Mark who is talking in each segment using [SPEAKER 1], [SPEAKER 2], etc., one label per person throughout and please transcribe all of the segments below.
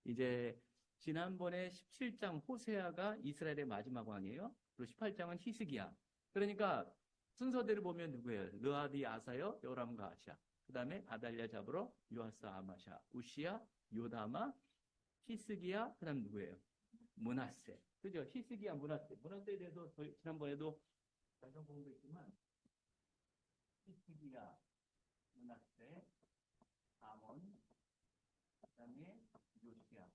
[SPEAKER 1] 이제 지난번에 17장 호세아가 이스라엘의 마지막 왕이에요. 그리고 18장은 히스기야. 그러니까 순서대로 보면 누구예요? 르아비 아사요, 요람과 아시아. 그 다음에 아달랴 잡으러 요아스 아마샤, 우시야, 요다마, 히스기야. 그 다음 누구예요? 므낫세. 그죠? 히스기야, 므낫세. 므낫세에 대해서 저희 지난번에도 설명 공부했지만 히스기야, 므낫세, 아몬, 그 다음에 요시야.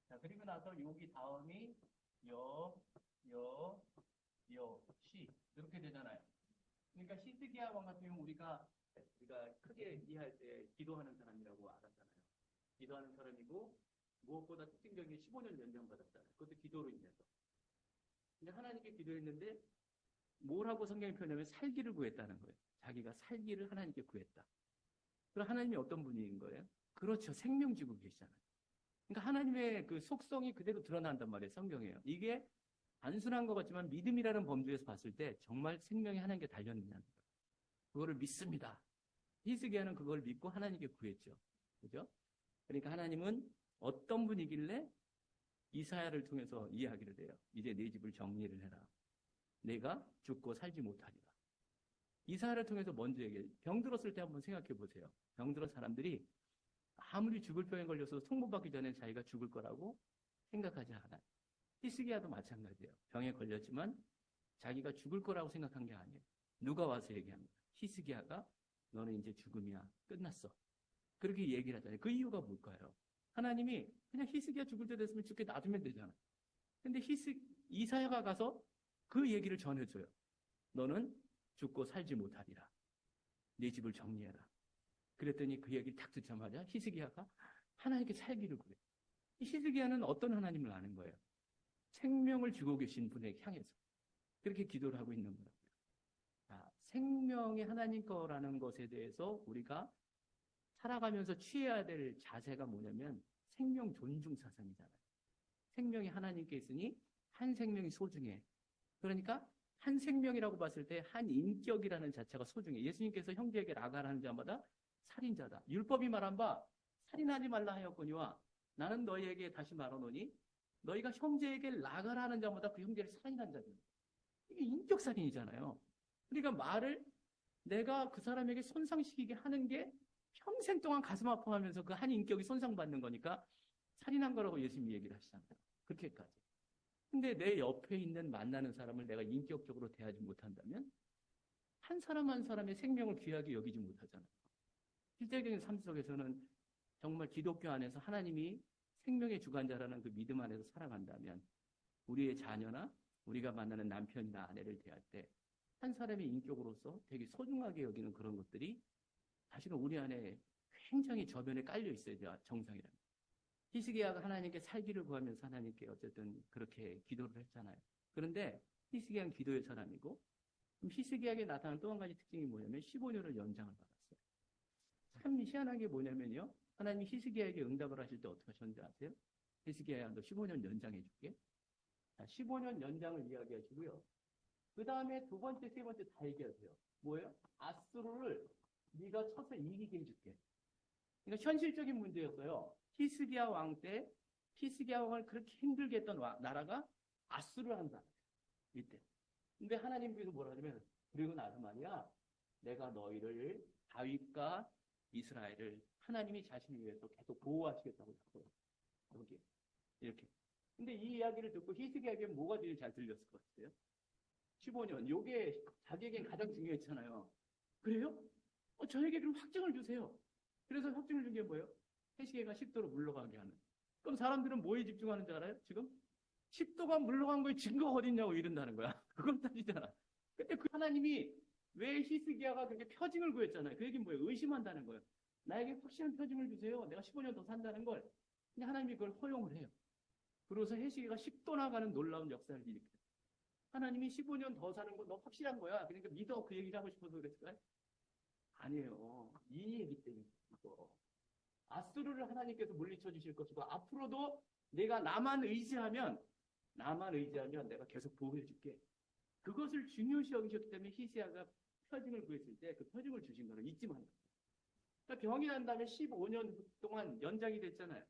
[SPEAKER 1] 자, 그리고 나서 여기 다음이 여, 시 이렇게 되잖아요. 그러니까 히스기야 왕 같은 경우 우리가 크게 이해할 때 기도하는 사람이라고 알았잖아요. 기도하는 사람이고 무엇보다 특징적인 15년 연장 받았잖아요. 그것도 기도로 인해서. 근데 하나님께 기도했는데 뭐라고 성경이 표현하면 살기를 구했다는 거예요. 자기가 살기를 하나님께 구했다. 그럼 하나님이 어떤 분인 거예요? 그렇죠. 생명 주고 계시잖아요. 그러니까 하나님의 그 속성이 그대로 드러난단 말이에요. 성경에요. 이게 단순한 것 같지만 믿음이라는 범주에서 봤을 때 정말 생명이 하나님께 달렸느냐는 거예요. 그거를 믿습니다. 히스기야는 그걸 믿고 하나님께 구했죠. 그죠? 그러니까 하나님은 어떤 분이길래 이사야를 통해서 이야기를 해요. 이제 내 집을 정리를 해라. 내가 죽고 살지 못하리라. 이사야를 통해서 먼저 얘기해요. 병들었을 때 한번 생각해 보세요. 병들은 사람들이 아무리 죽을 병에 걸려서 통보받기 전에 자기가 죽을 거라고 생각하지 않아요. 히스기야도 마찬가지예요. 병에 걸렸지만 자기가 죽을 거라고 생각한 게 아니에요. 누가 와서 얘기합니다. 히스기야가 너는 이제 죽음이야. 끝났어. 그렇게 얘기를 하잖아요. 그 이유가 뭘까요? 하나님이 그냥 히스기야 죽을 때 됐으면 죽게 놔두면 되잖아요. 근데 이사야가 가서 그 얘기를 전해줘요. 너는 죽고 살지 못하리라. 네 집을 정리해라. 그랬더니 그 얘기를 딱 듣자마자 히스기야가 하나님께 살기를 구해. 히스기야는 어떤 하나님을 아는 거예요? 생명을 주고 계신 분에게 향해서 그렇게 기도를 하고 있는 거예요. 자, 생명이 하나님 거라는 것에 대해서 우리가 살아가면서 취해야 될 자세가 뭐냐면 생명 존중 사상이잖아요. 생명이 하나님께 있으니 한 생명이 소중해. 그러니까 한 생명이라고 봤을 때 한 인격이라는 자체가 소중해. 예수님께서 형제에게 라가라는 자마다 살인자다. 율법이 말한 바 살인하지 말라 하였거니와 나는 너희에게 다시 말하노니 너희가 형제에게 라가라는 자마다 그 형제를 살인한 자들. 이게 인격살인이잖아요. 그러니까 말을 내가 그 사람에게 손상시키게 하는 게 평생 동안 가슴 아파하면서 그 한 인격이 손상받는 거니까 살인한 거라고 예수님이 얘기를 하시잖아요. 그렇게까지. 근데 내 옆에 있는 만나는 사람을 내가 인격적으로 대하지 못한다면 한 사람 한 사람의 생명을 귀하게 여기지 못하잖아요. 실제적인 삶 속에서는 정말 기독교 안에서 하나님이 생명의 주관자라는 그 믿음 안에서 살아간다면 우리의 자녀나 우리가 만나는 남편이나 아내를 대할 때 한 사람의 인격으로서 되게 소중하게 여기는 그런 것들이 사실은 우리 안에 굉장히 저변에 깔려 있어야 정상이랍니다. 히스기야가 하나님께 살기를 구하면서 하나님께 어쨌든 그렇게 기도를 했잖아요. 그런데 히스기야는 기도의 사람이고 히스기야에게 나타난 또 한 가지 특징이 뭐냐면 15년을 연장을 받았어요. 참 희한한 게 뭐냐면요. 하나님이 히스기야에게 응답을 하실 때 어떻게 하셨는지 아세요? 히스기야야 너 15년 연장해 줄게. 15년 연장을 이야기하시고요. 그 다음에 두 번째, 세 번째 다 얘기하세요. 뭐예요? 아수르를 네가 쳐서 이기게 해줄게. 그러니까 현실적인 문제였어요. 히스기야 왕 때 히스기야 왕을 그렇게 힘들게 했던 나라가 아수르라는 나라. 이때. 근데 하나님께서 뭐라 하냐면 그리고 나서 말이야 내가 너희를 다윗과 이스라엘을 하나님이 자신을 위해서 계속 보호하시겠다고 했어요. 여기 이렇게. 근데 이 이야기를 듣고 히스기야에게 뭐가 제일 잘 들렸을 것 같아요? 15년. 요게 자기에겐 가장 중요했잖아요. 그래요? 저에게 그럼 확증을 주세요. 그래서 확증을 준 게 뭐예요? 히스기야가 10도로 물러가게 하는. 그럼 사람들은 뭐에 집중하는 줄 알아요? 지금? 10도가 물러간 거에 증거가 어딨냐고 이른다는 거야. 그걸 따지잖아. 근데 그 하나님이 왜 히스기야가 그렇게 표징을 구했잖아요. 그 얘기는 뭐예요? 의심한다는 거예요. 나에게 확실한 표징을 주세요. 내가 15년 더 산다는 걸. 근데 하나님이 그걸 허용을 해요. 그래서 히스기야가 10도 나가는 놀라운 역사를 일으켜요. 하나님이 15년 더 사는 거 너 확실한 거야. 그러니까 믿어. 그 얘기를 하고 싶어서 그랬을까요? 아니에요. 이 얘기 때문에 이거. 아수르를 하나님께서 물리쳐 주실 것이고 앞으로도 내가 나만 의지하면 내가 계속 보호해 줄게. 그것을 중요시 여기셨기 때문에 히스기야가 표징을 구했을 때 그 표징을 주신 거를 잊지 말아요. 그러니까 병이 난 다음에 15년 동안 연장이 됐잖아요.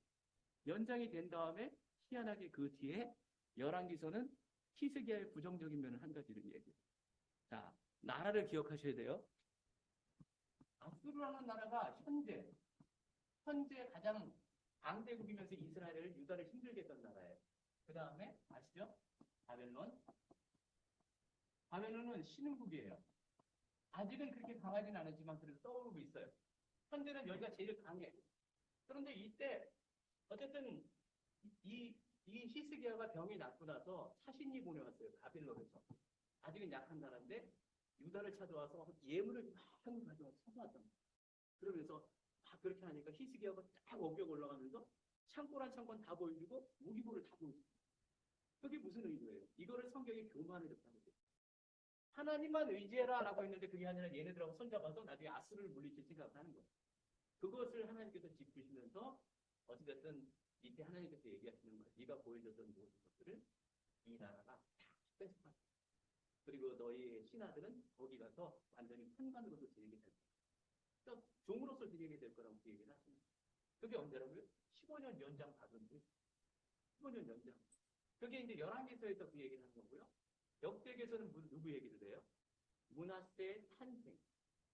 [SPEAKER 1] 연장이 된 다음에 희한하게 그 뒤에 열왕기서는 히스기야의 부정적인 면을 한 가지를 얘기해요. 자, 나라를 기억하셔야 돼요. 아수르라는 나라가 현재 가장 강대국이면서 이스라엘을 유다를 힘들게 했던 나라예요. 그 다음에 아시죠? 바벨론. 바벨론은 신흥국이에요. 아직은 그렇게 강하진 않았지만 그래도 떠오르고 있어요. 현재는 여기가 제일 강해. 그런데 이때 어쨌든 이 히스기야가 병이 낫고 나서 사신이 보내왔어요. 바빌론에서. 아직은 약한 나라인데 유다를 찾아와서 예물을 많이 가져와서 쳐놨던 거예요. 그러면서 막 그렇게 하니까 히스기야가 딱 원격 올라가면서 창고란 창고는 다 보여주고 무기고를 다 보여주고. 그게 무슨 의도예요? 이거를 성경이 교만해졌다는 거예요. 하나님만 의지해라라고 했는데 그게 아니라 얘네들하고 손잡아서 나중에 아수르를 물리칠 생각을 하는 거예요. 그것을 하나님께서 짚으시면서 어찌됐든 이때 하나님께서 얘기하시는 거예요. 네가 보여줬던 모든 것들을 이 나라가 다 뺏어가. 그리고 너희 신하들은 거기 가서 완전히 판관으로서 지내게 될 거야. 그러니까 종으로서 지내게 될 거라고 그 얘기를 하시는 거예요. 그게 언제라고요? 15년 연장 받은 뒤. 15년 연장. 그게 이제 열왕기서에서 그 얘기를 하는 거고요. 역대기에서는 누구 얘기를 해요? 므낫세의 탄생.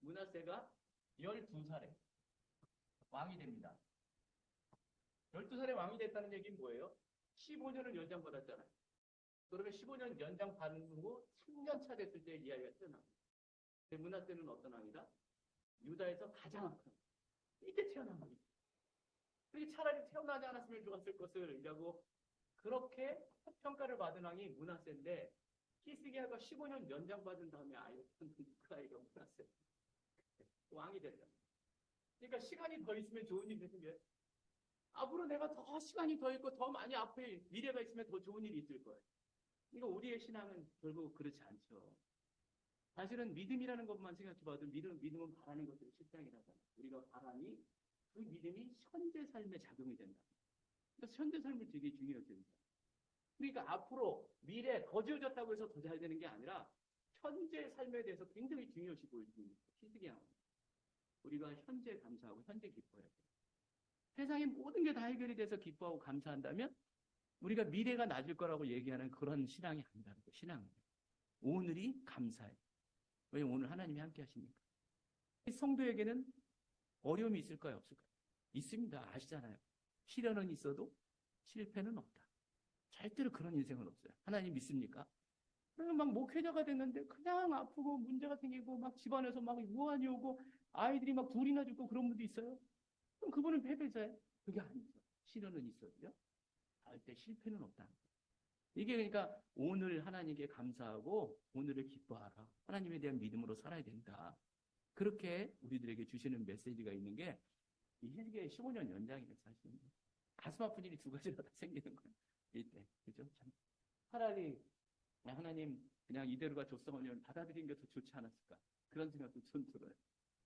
[SPEAKER 1] 므낫세가 12살에 왕이 됩니다. 12살에 왕이 됐다는 얘기는 뭐예요? 15년을 연장받았잖아요. 그러면 15년 연장 받은 후 3년 차 됐을 때 이야기가 태어납니다. 므낫세는 어떤 왕이다? 유다에서 가장 악한 이때 태어난 왕이죠. 그게 차라리 태어나지 않았으면 좋았을 것을 이라고 그렇게 평가를 받은 왕이 므낫세인데 히스기야가 15년 연장받은 다음에 그 아이가 므낫세 왕이 됐다. 그러니까 시간이 더 있으면 좋은 일이 되는 게 앞으로 내가 더 시간이 더 있고 더 많이 앞에 미래가 있으면 더 좋은 일이 있을 거예요. 그러니까 우리의 신앙은 결국 그렇지 않죠. 사실은 믿음이라는 것만 생각해봐도 믿음은 바라는 것들이 실상이라잖아요. 우리가 바라니 그 믿음이 현재 삶에 작용이 된다. 그러니까 현재 삶을 되게 중요하게 됩니다. 그러니까 앞으로 미래 더 지어졌다고 해서 더 잘 되는 게 아니라 현재 삶에 대해서 굉장히 중요시 보여주는 히스기야. 우리가 현재 감사하고 현재 기뻐해야 돼요. 세상의 모든 게 다 해결이 돼서 기뻐하고 감사한다면 우리가 미래가 낮을 거라고 얘기하는 그런 신앙이 아니라는 거예요. 신앙은. 오늘이 감사해요. 왜냐면 오늘 하나님이 함께 하시니까. 성도에게는 어려움이 있을까요? 없을까요? 있습니다. 아시잖아요. 시련은 있어도 실패는 없다. 절대로 그런 인생은 없어요. 하나님 믿습니까? 그러면 막 목회자가 됐는데 그냥 아프고 문제가 생기고 막 집안에서 막 우환이 오고 아이들이 막 둘이나 죽고 그런 분도 있어요. 그럼 그분은 패배자예요? 그게 아니죠. 시련은 있어도요. 절대 실패는 없다. 이게 그러니까 오늘 하나님께 감사하고 오늘을 기뻐하라. 하나님에 대한 믿음으로 살아야 된다. 그렇게 우리들에게 주시는 메시지가 있는 게 이 히스기야의 15년 연장이에요. 사실 가슴 아픈 일이 두 가지가 다 생기는 거예요. 이때 그죠? 참 차라리 하나님 그냥 이대로가 좋사오면 받아들인 게 더 좋지 않았을까 그런 생각도 좀 들어요.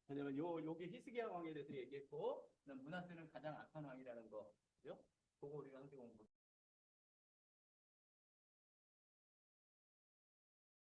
[SPEAKER 1] 왜냐면 요게 히스기야 왕에 대해서 얘기했고 므낫세는 가장 악한 왕이라는 거 그죠? 그거 우리가 함께 공부